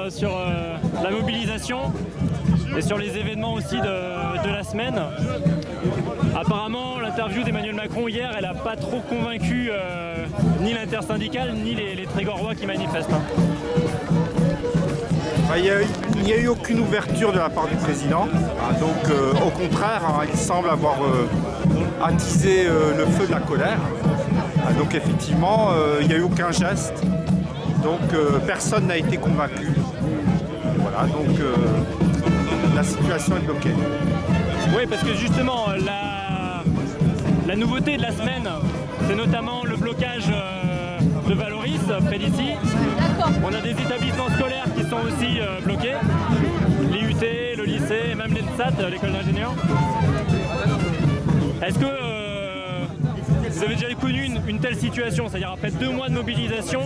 sur la mobilisation et sur les événements aussi de la semaine. Apparemment, l'interview d'Emmanuel Macron hier, elle n'a pas trop convaincu ni l'intersyndicale ni les Trégorois qui manifestent. Il n'y a eu aucune ouverture de la part du président. Donc au contraire, il semble avoir attisé le feu de la colère. Donc effectivement, il n'y a eu aucun geste. Donc personne n'a été convaincu. Voilà, donc la situation est bloquée. Oui, parce que justement, la nouveauté de la semaine, c'est notamment le blocage de Valoris, près d'ici. On a des établissements scolaires qui sont aussi bloqués. L'IUT, le lycée, même l'ENSAT, l'école d'ingénieurs. Est-ce que vous avez déjà connu une telle situation? C'est-à-dire après 2 mois de mobilisation,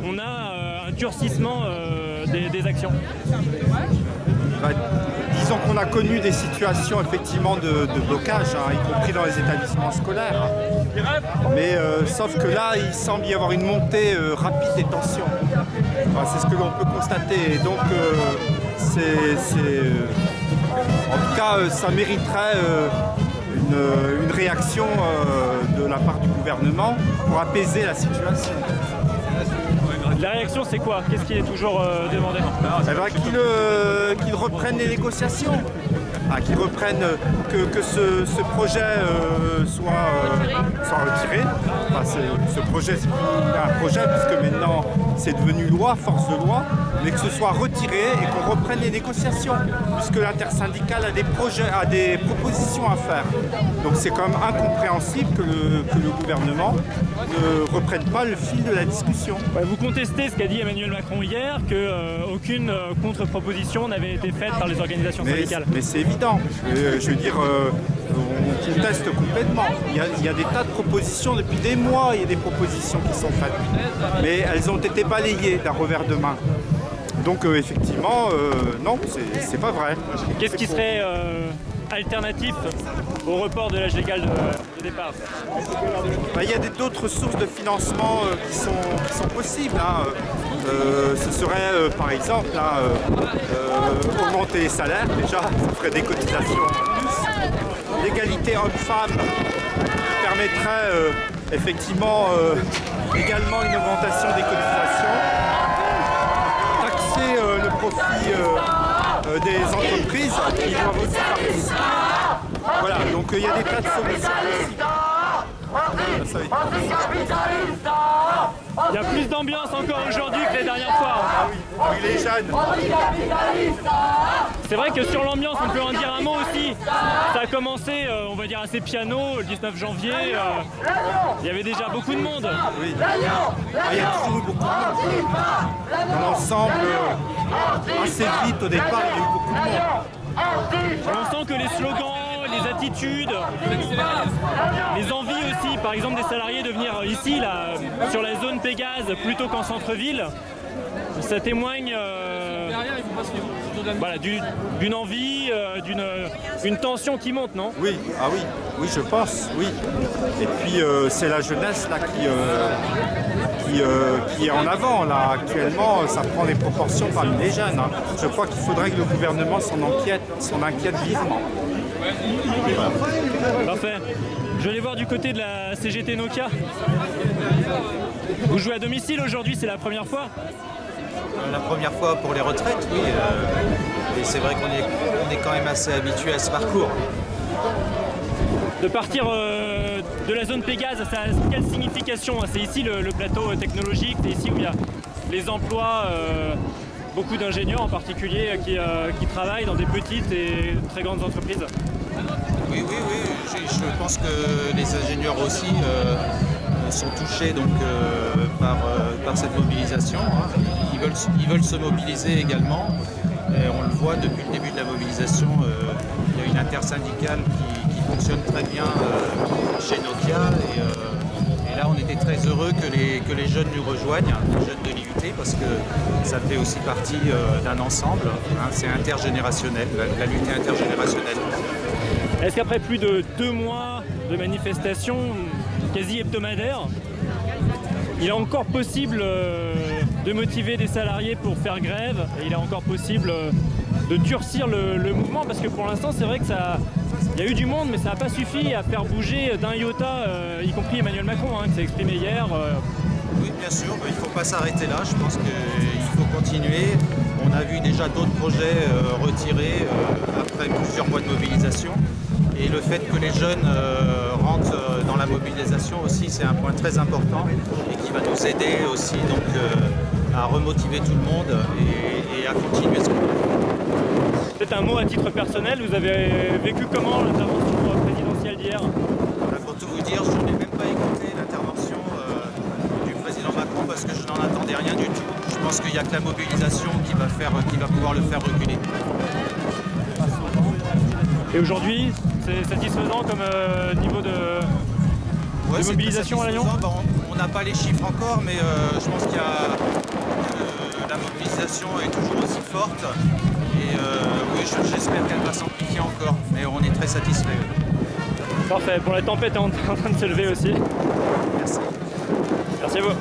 on a un durcissement des actions. Disons qu'on a connu des situations effectivement de blocage, y compris dans les établissements scolaires. Mais sauf que là, il semble y avoir une montée rapide des tensions. C'est ce que l'on peut constater. Et donc, en tout cas, ça mériterait une réaction de la part du gouvernement pour apaiser la situation. La réaction, c'est quoi? Qu'est-ce qui est toujours demandé? Qu'ils reprennent les négociations, qu'ils reprennent, que ce projet soit retiré. Ce projet, c'est plus un projet puisque maintenant c'est devenu loi, force de loi, mais que ce soit retiré et qu'on reprenne les négociations puisque l'intersyndicale a des propositions à faire. Donc c'est quand même incompréhensible que le gouvernement ne reprenne pas le fil de la discussion. Vous contestez ce qu'a dit Emmanuel Macron hier, qu'aucune contre-proposition n'avait été faite par les organisations syndicales. Mais c'est évident. Je veux dire, on conteste complètement. Il y a des tas de propositions depuis des mois, il y a des propositions qui sont faites. Mais elles ont été balayées d'un revers de main. Donc effectivement, non, c'est pas vrai. Qu'est-ce qui serait alternatif au report de l'âge légal de départ? Il y a d'autres sources de financement qui sont possibles. Ce serait par exemple augmenter les salaires, déjà, ça ferait des cotisations en plus. L'égalité homme-femme permettrait effectivement également une augmentation des cotisations. Taxer le profit des entreprises qui doivent aussi participer. Voilà, donc il y a des tas de solutions possibles. Il y a plus d'ambiance encore aujourd'hui que les dernières fois. Oui, les jeunes. C'est vrai que sur l'ambiance, on peut en dire un mot aussi. Ça a commencé, on va dire, assez piano, le 19 janvier. Il y avait déjà beaucoup de monde. Oui, il y a toujours eu beaucoup de monde. Dans l'ensemble, assez vite au départ, il y a eu beaucoup de monde. On sent que les slogans, les attitudes, les envies aussi, par exemple des salariés de venir ici, là, sur la zone Pégase, plutôt qu'en centre-ville, ça témoigne d'une envie, d'une tension qui monte, non? Oui, oui, je pense, oui. Et puis c'est la jeunesse là qui est en avant là actuellement, ça prend des proportions parmi les jeunes. Je crois qu'il faudrait que le gouvernement s'en inquiète vivement. Parfait. Je vais aller voir du côté de la CGT Nokia. Vous jouez à domicile aujourd'hui, c'est la première fois? La première fois pour les retraites, oui. Et c'est vrai qu'on est quand même assez habitué à ce parcours. De partir de la zone Pégase, ça a quelle signification? C'est ici le plateau technologique, c'est ici où il y a les emplois, beaucoup d'ingénieurs en particulier qui travaillent dans des petites et très grandes entreprises. Oui, je pense que les ingénieurs aussi sont touchés donc, par cette mobilisation. Ils veulent se mobiliser également. Et on le voit depuis le début de la mobilisation, il y a une intersyndicale qui fonctionne très bien chez Nokia. Et là, on était très heureux que les jeunes nous rejoignent, les jeunes de l'IUT, parce que ça fait aussi partie d'un ensemble. C'est intergénérationnel, la lutte est intergénérationnelle. Est-ce qu'après plus de 2 mois de manifestations quasi hebdomadaires, il est encore possible de motiver des salariés pour faire grève. Et il est encore possible de durcir le mouvement parce que pour l'instant c'est vrai que il y a eu du monde mais ça n'a pas suffi à faire bouger d'un iota, y compris Emmanuel Macron qui s'est exprimé hier. Oui, bien sûr, il ne faut pas s'arrêter là, je pense qu'il faut continuer. On a vu déjà d'autres projets retirés après plusieurs mois de mobilisation. Et le fait que les jeunes rentrent dans la mobilisation aussi, c'est un point très important et qui va nous aider aussi donc, à remotiver tout le monde et à continuer ce qu'on fait. Peut-être un mot à titre personnel, vous avez vécu comment l'intervention présidentielle d'hier? Pour tout vous dire, je n'ai même pas écouté l'intervention du président Macron parce que je n'en attendais rien du tout. Je pense qu'il n'y a que la mobilisation qui va pouvoir le faire reculer. Et aujourd'hui, c'est satisfaisant comme niveau de mobilisation à Lannion? On n'a pas les chiffres encore, mais je pense qu'il y a la mobilisation est toujours aussi forte. Et oui, j'espère qu'elle va s'amplifier encore, mais on est très satisfait. Parfait, pour la tempête est en train de se lever aussi. Merci. Merci à vous.